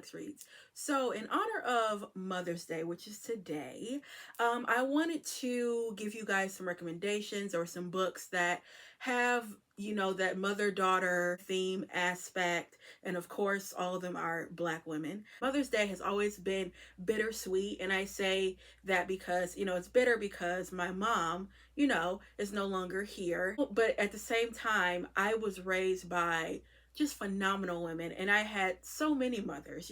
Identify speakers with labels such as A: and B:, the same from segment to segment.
A: Alex Reads. So, in honor of Mother's Day, which is today, I wanted to give you guys some recommendations or some books that have, that mother daughter theme aspect. And of course, all of them are Black women. Mother's Day has always been bittersweet. And I say that because, it's bitter because my mom, is no longer here. But at the same time, I was raised by just phenomenal women, and I had so many mothers.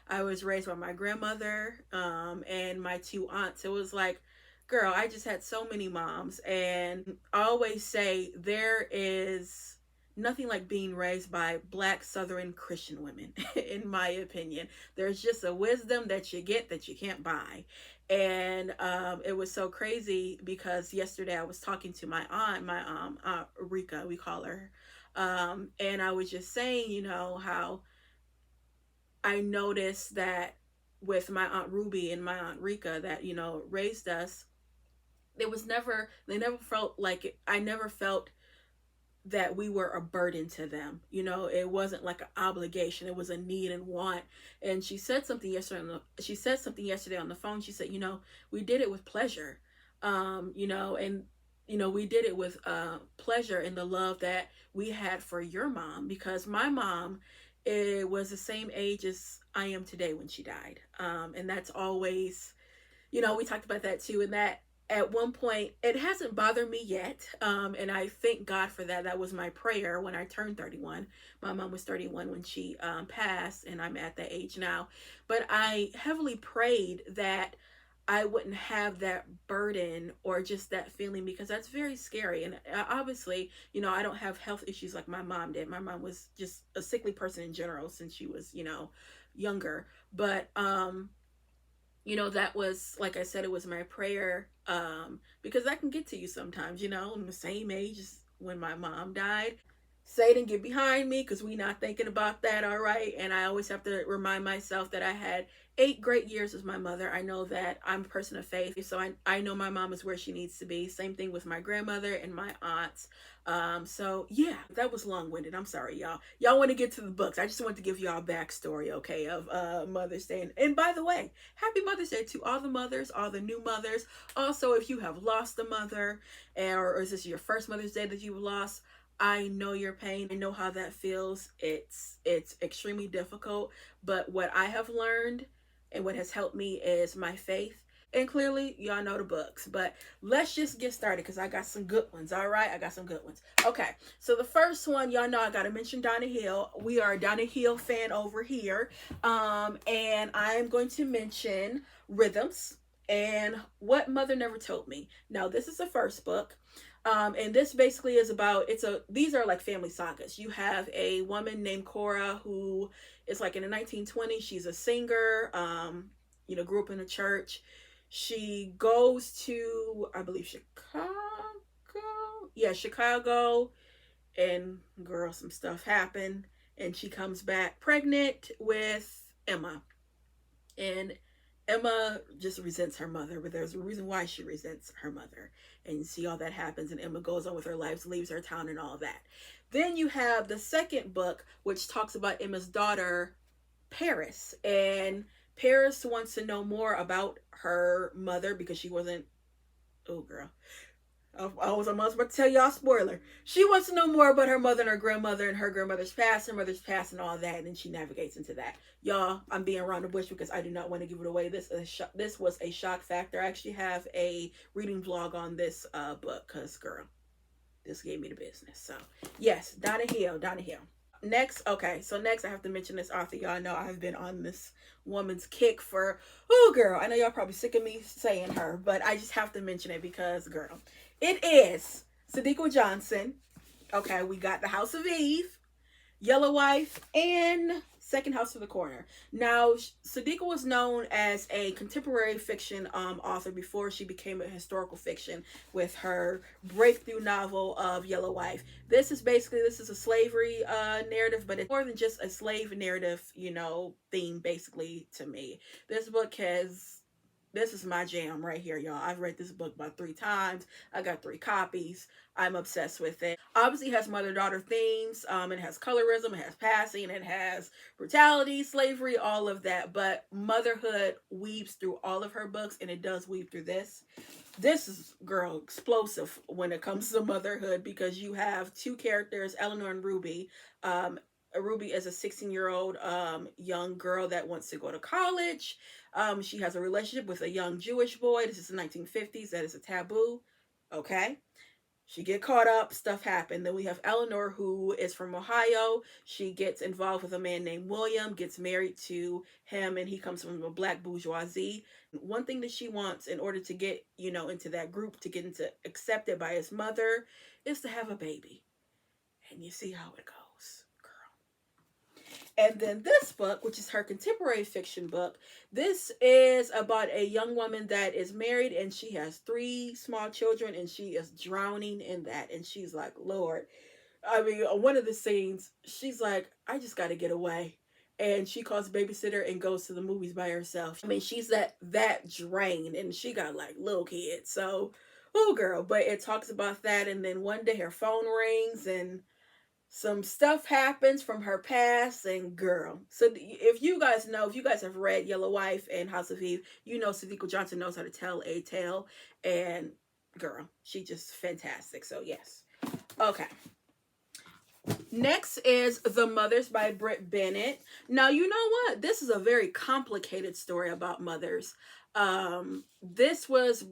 A: I was raised by my grandmother and my two aunts. It was like, girl, I just had so many moms. And I always say there is nothing like being raised by Black Southern Christian women. In my opinion, there's just a wisdom that you get that you can't buy. And it was so crazy because yesterday I was talking to my aunt Rika, we call her. And I was just saying, how I noticed that with my Aunt Ruby and my Aunt Rika that, raised us, they never felt like it. I never felt that we were a burden to them. It wasn't like an obligation. It was a need and want. And she said something yesterday on the phone. She said, we did it with pleasure. And we did it with pleasure in the love that we had for your mom, because my mom, it was the same age as I am today when she died. And that's always, we talked about that too. And that at one point, it hasn't bothered me yet. And I thank God for that. That was my prayer when I turned 31. My mom was 31 when she passed, and I'm at that age now. But I heavily prayed that I wouldn't have that burden or just that feeling, because that's very scary. And obviously, I don't have health issues like my mom did. My mom was just a sickly person in general since she was, younger. But, that was, like I said, it was my prayer, because that can get to you sometimes, I'm the same age as when my mom died. Satan, get behind me, because we not thinking about that, all right? And I always have to remind myself that I had 8 great years with my mother. I know that I'm a person of faith, so I know my mom is where she needs to be. Same thing with my grandmother and my aunts. So yeah, that was long-winded. I'm sorry, y'all. Y'all want to get to the books. I just want to give y'all a backstory, okay, of Mother's Day. And by the way, happy Mother's Day to all the mothers, all the new mothers. Also, if you have lost a mother, or is this your first Mother's Day that you've lost, I know your pain. I know how that feels. It's extremely difficult. But what I have learned and what has helped me is my faith. And clearly, y'all know the books. But let's just get started, because I got some good ones. All right? I got some good ones. Okay. So the first one, y'all know I got to mention Donna Hill. We are a Donna Hill fan over here. And I'm going to mention Rhythms and What Mother Never Told Me. Now, this is the first book. And this basically is about, these are like family sagas. You have a woman named Cora who is like in the 1920s. She's a singer, grew up in a church. She goes to, I believe, Chicago. Yeah, Chicago. And girl, some stuff happened. And she comes back pregnant with Emma. And Emma just resents her mother, but there's a reason why she resents her mother. And you see all that happens, and Emma goes on with her life, leaves her town and all that. Then you have the second book, which talks about Emma's daughter, Paris. And Paris wants to know more about her mother because she wasn't, oh girl, I was about to tell y'all spoiler. She wants to know more about her mother and her grandmother and her grandmother's past, her mother's past, and all that. And then she navigates into that. Y'all, I'm being around the bush because I do not want to give it away. This was a shock factor. I actually have a reading vlog on this book because, girl, this gave me the business. So, yes, Donna Hill. Next I have to mention this author. Y'all know I've been on this woman's kick for, oh girl, I know y'all probably sick of me saying her, but I just have to mention it because, girl, it is Sadiqua Johnson. Okay, we got The House of Eve, Yellow Wife, and Second House to the Corner. Now, Sadiqua was known as a contemporary fiction author before she became a historical fiction with her breakthrough novel of Yellow Wife. This is a slavery narrative, but it's more than just a slave narrative, theme, basically, to me. This book has This is my jam right here, y'all. I've read this book about 3 times. I got 3 copies. I'm obsessed with it. Obviously, it has mother-daughter themes. It has colorism. It has passing. It has brutality, slavery, all of that. But motherhood weaves through all of her books, and it does weave through this. This is, girl, explosive when it comes to motherhood, because you have 2 characters, Eleanor and Ruby. Ruby is a 16-year-old young girl that wants to go to college. She has a relationship with a young Jewish boy. This is the 1950s. That is a taboo. Okay. She get caught up, stuff happened. Then we have Eleanor, who is from Ohio. She gets involved with a man named William, gets married to him, and he comes from a black bourgeoisie. One thing that she wants in order to get, into that group, to get into accepted by his mother, is to have a baby. And you see how it goes, girl. And then this book, which is her contemporary fiction book, this is about a young woman that is married, and she has 3 small children, and she is drowning in that. And she's like, Lord, I mean, one of the scenes, she's like, I just got to get away. And she calls a babysitter and goes to the movies by herself. I mean, she's that drained, and she got like little kids. So, oh girl, but it talks about that. And then one day her phone rings and some stuff happens from her past, and girl. So if you guys have read Yellow Wife and House of Eve, Sadiqua Johnson knows how to tell a tale. And girl, she just fantastic. So yes. Okay. Next is The Mothers by Britt Bennett. Now, you know what? This is a very complicated story about mothers. This was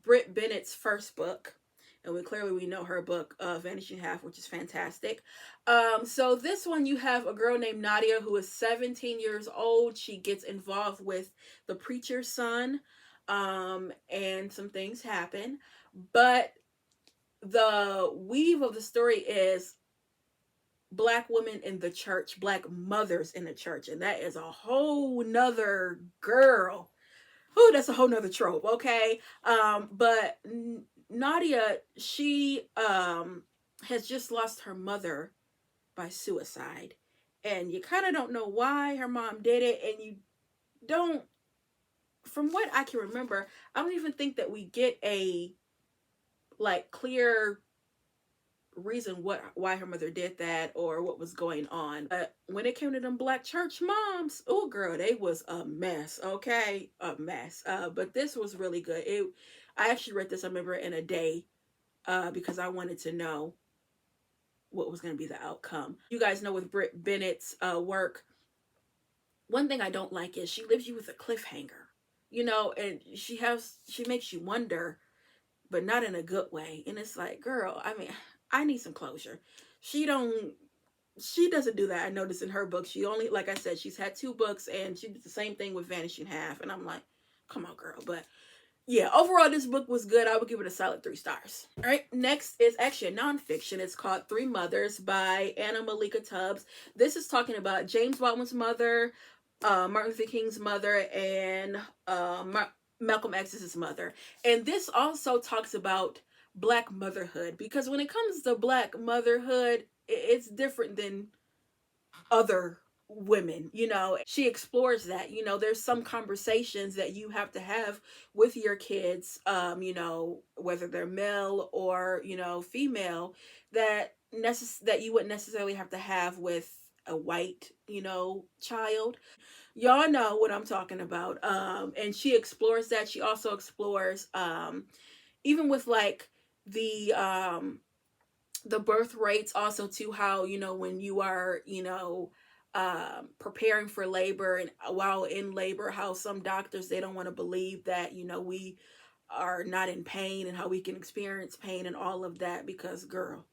A: Britt Bennett's first book. And we know her book, Vanishing Half, which is fantastic. So this one, you have a girl named Nadia who is 17 years old. She gets involved with the preacher's son. And some things happen. But the weave of the story is Black women in the church, Black mothers in the church, and that is a whole nother girl. Ooh, that's a whole nother trope, okay? But Nadia, she has just lost her mother by suicide, and you kind of don't know why her mom did it, and you don't, from what I can remember, I don't even think that we get a clear reason why her mother did that or what was going on. But when it came to them Black church moms, oh girl, they was a mess. Okay, a mess. But this was really good. I actually read this, I remember, in a day, because I wanted to know what was going to be the outcome. You guys know with Britt Bennett's work, one thing I don't like is she leaves you with a cliffhanger, and she makes you wonder, but not in a good way. And it's like, girl, I mean, I need some closure. She doesn't do that. I noticed in her book, she only, like I said, she's had 2 books, and she did the same thing with Vanishing Half. And I'm like, come on, girl. But yeah, overall, this book was good. I would give it a solid 3 stars. All right, next is actually a nonfiction. It's called 3 Mothers by Anna Malika Tubbs. This is talking about James Baldwin's mother, Martin Luther King's mother, and Malcolm X's mother. And this also talks about Black motherhood, because when it comes to Black motherhood, it's different than other women. She explores that. There's some conversations that you have to have with your kids, whether they're male or female, that you wouldn't necessarily have to have with a white child. Y'all know what I'm talking about. And she explores that. She also explores even with the birth rates, also too, how when you are preparing for labor, and while in labor, how some doctors, they don't want to believe that we are not in pain, and how we can experience pain and all of that, because girl,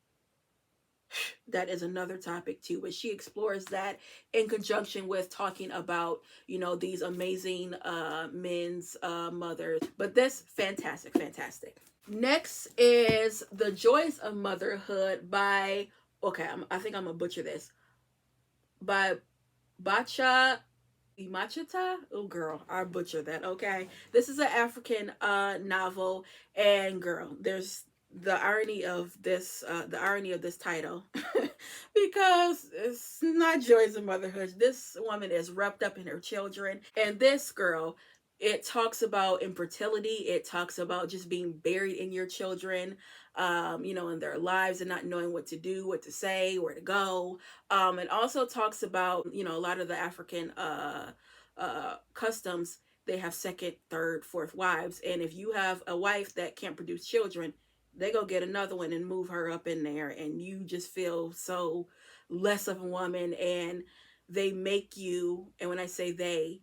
A: that is another topic too. But she explores that in conjunction with talking about these amazing men's mothers. But this fantastic. Next is The Joys of Motherhood by, I think I'm gonna butcher this, by Bacha Imachita. Oh girl, I butchered that. Okay, this is an African novel, and girl, there's the irony of this title, because it's not Joys of Motherhood. This woman is wrapped up in her children, and this girl, It talks about infertility. It talks about just being buried in your children, in their lives and not knowing what to do, what to say, where to go. It also talks about, a lot of the African customs. They have second, third, fourth wives. And if you have a wife that can't produce children, they go get another one and move her up in there. And you just feel so less of a woman. And they make you, and when I say they,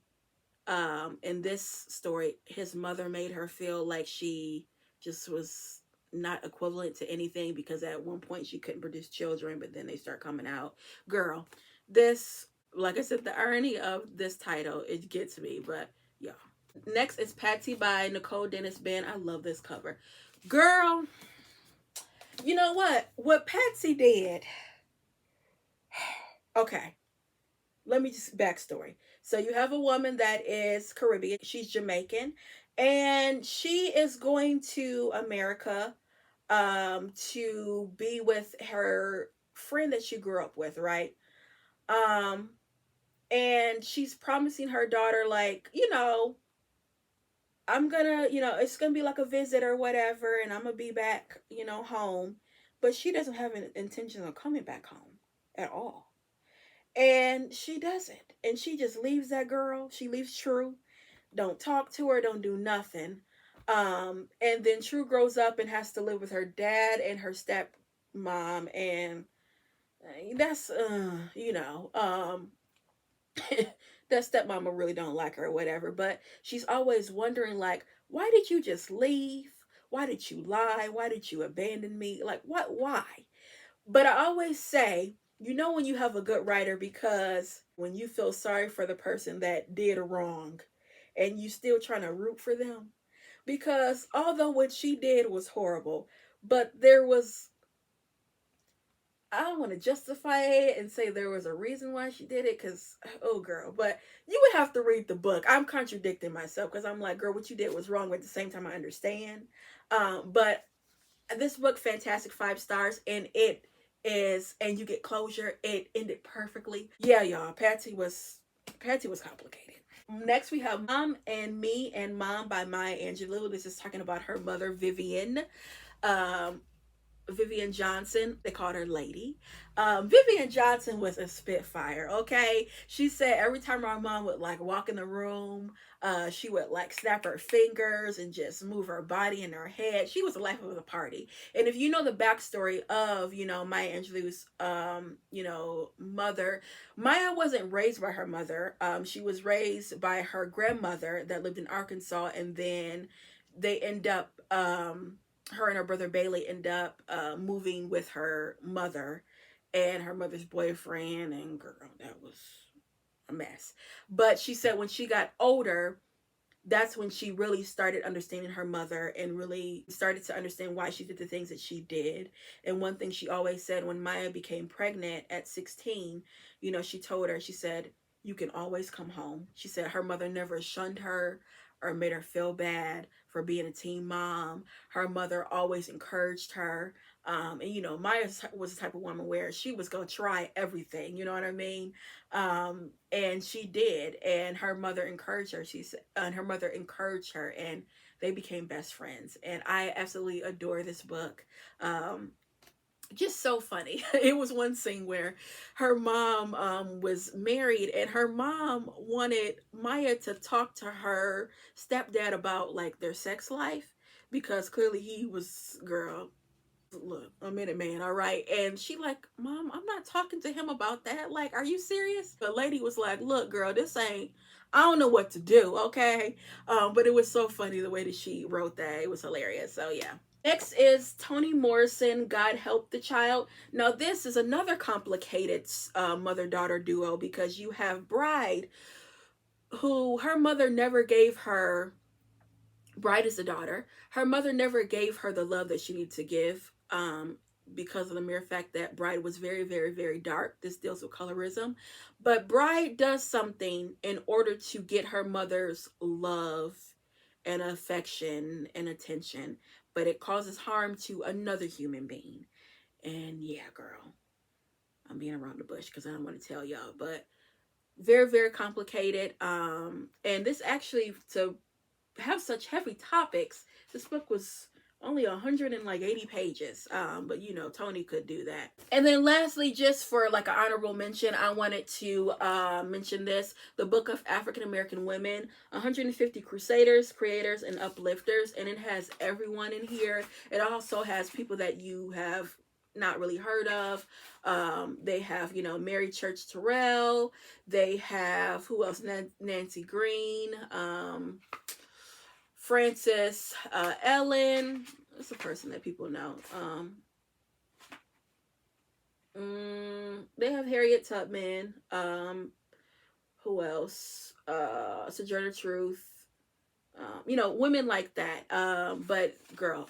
A: in this story, his mother made her feel like she just was not equivalent to anything because at one point she couldn't produce children, but then they start coming out. Girl, this, like I said, the irony of this title, it gets me, but yeah. Next is Patsy by Nicole Dennis Benn. I love this cover. Girl, you know what? What Patsy did, okay, let me just backstory. So you have a woman that is Caribbean. She's Jamaican, and she is going to America to be with her friend that she grew up with, right? Um and she's promising her daughter, like, I'm gonna, it's gonna be like a visit or whatever, and I'm gonna be back, home. But she doesn't have an intention of coming back home at all. And she doesn't. And she just leaves that girl. She leaves True. Don't talk to her, don't do nothing. And then True grows up and has to live with her dad and her step mom. And that's, that stepmama really don't like her or whatever. But she's always wondering, like, why did you just leave? Why did you lie? Why did you abandon me? Like, what? Why? But I always say, when you have a good writer, because when you feel sorry for the person that did wrong and you still trying to root for them, because although what she did was horrible, but there was, I don't want to justify it and say there was a reason why she did it, because, oh girl, but you would have to read the book. I'm contradicting myself because I'm like, girl, what you did was wrong, but at the same time I understand. But this book, fantastic, 5 stars, and it is, and you get closure. It ended perfectly. Yeah, y'all, Patsy was complicated. Next we have Mom and Me and Mom by Maya Angelou. This is talking about her mother, um Vivian Johnson. They called her Lady. Vivian Johnson was a spitfire. Okay, she said every time our mom would like walk in the room, she would like snap her fingers and just move her body and her head. She was the life of the party. And if you know the backstory of Maya Angelou's mother, Maya wasn't raised by her mother. She was raised by her grandmother that lived in Arkansas, and then they end up her and her brother Bailey end up moving with her mother and her mother's boyfriend, and girl, that was a mess. But she said when she got older, that's when she really started understanding her mother and really started to understand why she did the things that she did. And one thing she always said, when Maya became pregnant at 16, she told her, she said, you can always come home. She said her mother never shunned her or made her feel bad for being a teen mom. Her mother always encouraged her. And Maya was the type of woman where she was gonna try everything, you know what I mean? And she did, and her mother encouraged her. She said, and her mother encouraged her, and they became best friends. And I absolutely adore this book. Just so funny. It was one scene where her mom was married, and her mom wanted Maya to talk to her stepdad about like their sex life, because clearly he was, girl, look, a minute man, all right. And she like, Mom, I'm not talking to him about that. Like, are you serious? The lady was like, look, girl, this ain't, I don't know what to do, okay? But it was so funny the way that she wrote that. It was hilarious. So yeah. Next is Toni Morrison, God Help the Child. Now this is another complicated mother-daughter duo, because you have Bride, who her mother never gave her, Bride is the daughter. Her mother never gave her the love that she needed to give, because of the mere fact that Bride was very, very, very dark. This deals with colorism. But Bride does something in order to get her mother's love and affection and attention, but it causes harm to another human being. And yeah, girl, I'm being around the bush because I don't want to tell y'all, but Very, very complicated. And this actually, to have such heavy topics, this book was only 180 pages. But you know, Tony could do that. And then lastly, just for like an honorable mention, I wanted to mention this, the Book of African American Women, 150 Crusaders, Creators, and Uplifters. And it has everyone in here. It also has people that you have not really heard of. They have, you know, Mary Church Terrell. They have, who else? Nancy Green. Frances Ellen. That's a person that people know. They have Harriet Tubman. Who else? Sojourner Truth. You know, women like that. But girl,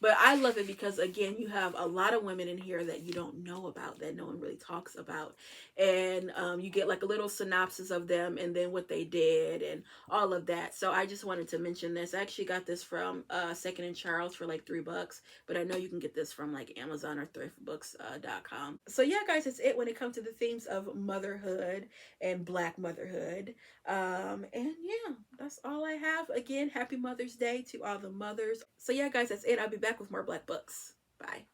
A: but I love it because again, you have a lot of women in here that you don't know about, that no one really talks about, and you get like a little synopsis of them and then what they did and all of that. So I just wanted to mention this. I actually got this from Second and Charles for like $3, but I know you can get this from like Amazon or thriftbooks.com. So yeah, guys, that's it when it comes to the themes of motherhood and Black motherhood. And yeah, that's all I have. Again, happy Mother's Day to all the mothers. So yeah, guys, that's it. I'll be back with more Black books. Bye.